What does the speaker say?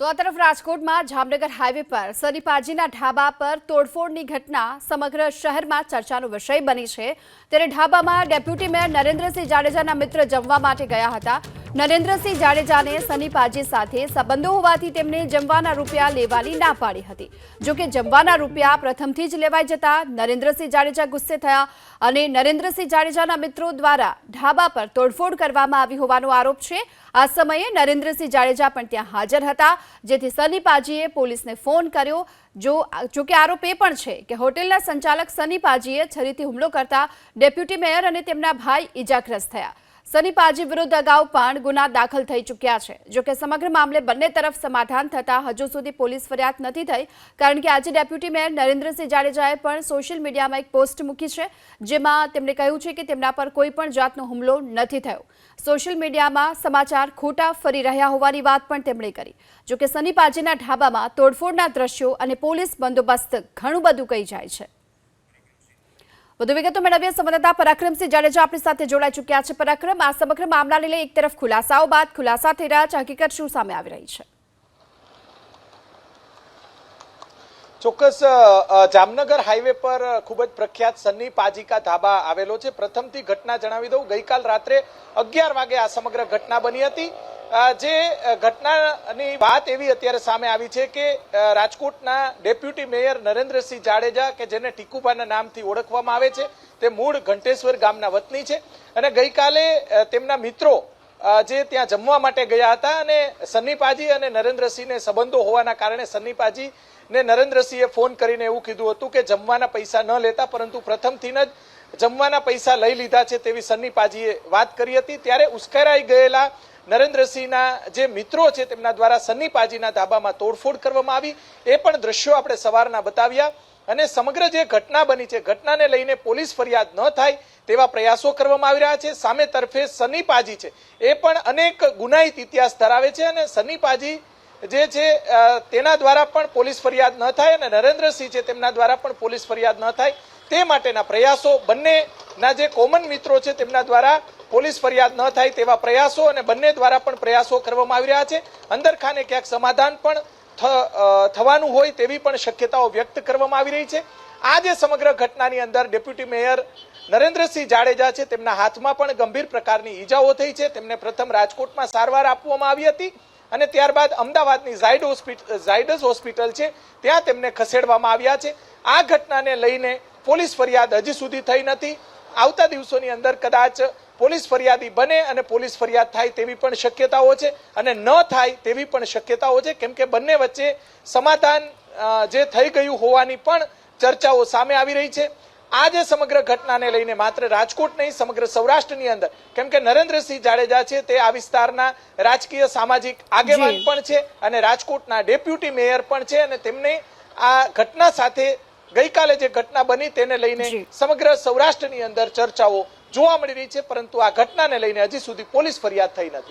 તો આ તરફ રાજકોટમાં જામનગર હાઈવે પર સનીપાજીના ઢાબા પર તોડફોડની ઘટના સમગ્ર શહેરમાં ચર્ચાનો વિષય બની છે। ત્યારે ઢાબામાં ડેપ્યુટી મેયર નરેન્દ્રસિંહ જાડેજાના મિત્ર જમવા માટે ગયા હતા। નરેન્દ્રસિંહ જાડેજાને સનીપાજી સાથે સંબંધો હોવાથી તેમને જમવાના રૂપિયા લેવાની ના પાડી હતી। જો કે જમવાના રૂપિયા પ્રથમથી જ લેવાઈ જતા નરેન્દ્રસિંહ જાડેજા ગુસ્સે થયા અને નરેન્દ્રસિંહ જાડેજાના મિત્રો દ્વારા ઢાબા પર તોડફોડ કરવામાં આવી હોવાનો આરોપ છે। આ સમયે નરેન્દ્રસિંહ જાડેજા પણ ત્યાં હાજર હતા, જેથી સનીપાજીએ પોલીસને ફોન કર્યો। જો કે આરોપ એ પણ છે કે હોટેલના સંચાલક સનીપાજીએ છરીથી હુમલો કરતા ડેપ્યુટી મેયર અને તેમના ભાઈ ઇજાગ્રસ્ત થયા। સનીપાજી વિરુદ્ધ અગાઉ પણ ગુના દાખલ થઈ ચૂક્યા છે। જો કે સમગ્ર મામલે બંને તરફ સમાધાન થતા હજુ સુધી પોલીસ ફરિયાદ નથી થઈ, કારણ કે આજે ડેપ્યુટી મેયર નરેન્દ્રસિંહ જાડેજાએ પણ સોશિયલ મીડિયામાં એક પોસ્ટ મૂકી છે, જેમાં તેમણે કહ્યું છે કે તેમના પર કોઈ પણ જાતનો હુમલો નથી થયો। સોશિયલ મીડિયામાં સમાચાર ખોટા ફરી રહ્યા હોવાની વાત પણ તેમણે કરી। જો કે સનીપાજીના ઢાબામાં તોડફોડના દ્રશ્યો અને પોલીસ બંદોબસ્ત ઘણું બધું કહી જાય છે। વધુ વિગતો મેળવીએ સંવાદદાતા પરાક્રમસિંહ જાડેજા આપણી સાથે જોડાઈ ચૂક્યા છે। પરાક્રમ, આ સમગ્ર મામલાને લઈ એક તરફ ખુલાસાઓ બાદ ખુલાસા થઈ રહ્યા છે, હકીકત શું સામે આવી રહી છે? ચોક્કસ જામનગર હાઈવે પર ખૂબ જ પ્રખ્યાત સનીપાજી કા ધાબા આવેલો છે। પ્રથમથી ઘટના જણાવી દઉં, ગઈકાલ રાત્રે 11 વાગે આ સમગ્ર ઘટના બની હતી। જે ઘટનાની વાત એવી અત્યારે સામે આવી છે કે રાજકોટના ડેપ્યુટી મેયર નરેન્દ્રસિંહ જાડેજા, કે જેને ટીકુભાના નામથી ઓળખવામાં આવે છે, તે મૂળ ઘંટેશ્વર ગામના વતની છે અને ગઈકાલે તેમના મિત્રો જે ત્યાં જમવા માટે ગયા હતા અને સનીપાજી અને નરેન્દ્રસિંહને સંબંધો હોવાના કારણે સનીપાજી ને નરેન્દ્રસિંહે ફોન કરીને એવું કીધું હતું કે જમવાના પૈસા ન લેતા, પરંતુ પ્રથમથી જ જમવાના પૈસા લઈ લીધા છે તેવી સનીપાજીએ વાત કરી હતી। ત્યારે ઉશ્કેરાઈ ગયેલા નરેન્દ્રસિંહના જે મિત્રો છે તેમના દ્વારા સનીપાજીના ધાબામાં તોડફોડ કરવામાં આવી। એ પણ દ્રશ્યો આપણે સવારના બતાવ્યા અને સમગ્ર જે ઘટના બની છે, ઘટનાને લઈને પોલીસ ફરિયાદ ન થાય તેવા પ્રયાસો કરવામાં આવી રહ્યા છે। સામે તરફે સનીપાજી છે એ પણ અનેક ગુનાહિત ઇતિહાસ ધરાવે છે અને સનીપાજી જે છે તેના દ્વારા પણ પોલીસ ફરિયાદ ન થાય અને નરેન્દ્રસિંહ છે તેમના દ્વારા પણ પોલીસ ફરિયાદ ન થાય તે માટેના પ્રયાસો, બંનેના જે કોમન મિત્રો છે તેમના દ્વારા પોલીસ ફરિયાદ ન થાય તેવા પ્રયાસો અને બંને દ્વારા પણ પ્રયાસો કરવામાં આવી રહ્યા છે। અંદરખાને ક્યાંક સમાધાન પણ થવાનું હોય તેવી પણ શક્યતાઓ વ્યક્ત કરવામાં આવી રહી છે। આ જે સમગ્ર ઘટનાની અંદર ડેપ્યુટી મેયર નરેન્દ્રસિંહ જાડેજા છે તેમના હાથમાં પણ ગંભીર પ્રકારની ઈજાઓ થઈ છે। તેમને પ્રથમ રાજકોટમાં સારવાર આપવામાં આવી હતી અને ત્યારબાદ અમદાવાદની ઝાયડસ હોસ્પિટલ છે ત્યાં તેમને ખસેડવામાં આવ્યા છે। આ ઘટનાને લઈને પોલીસ ફરિયાદ હજી સુધી થઈ નથી। આવતા દિવસોની અંદર કદાચ પોલીસ ફરિયાદી બને અને પોલીસ ફરિયાદ થાય તેવી પણ શક્યતાઓ છે અને ન થાય તેવી પણ શક્યતાઓ છે, કેમ કે બંને વચ્ચે સમાધાન જે થઈ ગયું હોવાની પણ ચર્ચાઓ સામે આવી રહી છે। આ જે સમગ્ર ઘટનાને લઈને માત્ર રાજકોટ નહીં, સમગ્ર સૌરાષ્ટ્રની અંદર, કેમ કે નરેન્દ્રસિંહ જાડેજા છે તે આ વિસ્તારના રાજકીય સામાજિક આગેવાન પણ છે અને રાજકોટના ડેપ્યુટી મેયર પણ છે અને તેમને આ ઘટના સાથે ગઈકાલે જે ઘટના બની તેને લઈને સમગ્ર સૌરાષ્ટ્રની અંદર ચર્ચાઓ જોવા મળી રહી છે, પરંતુ આ ઘટનાને લઈને હજી સુધી પોલીસ ફરિયાદ થઈ નથી।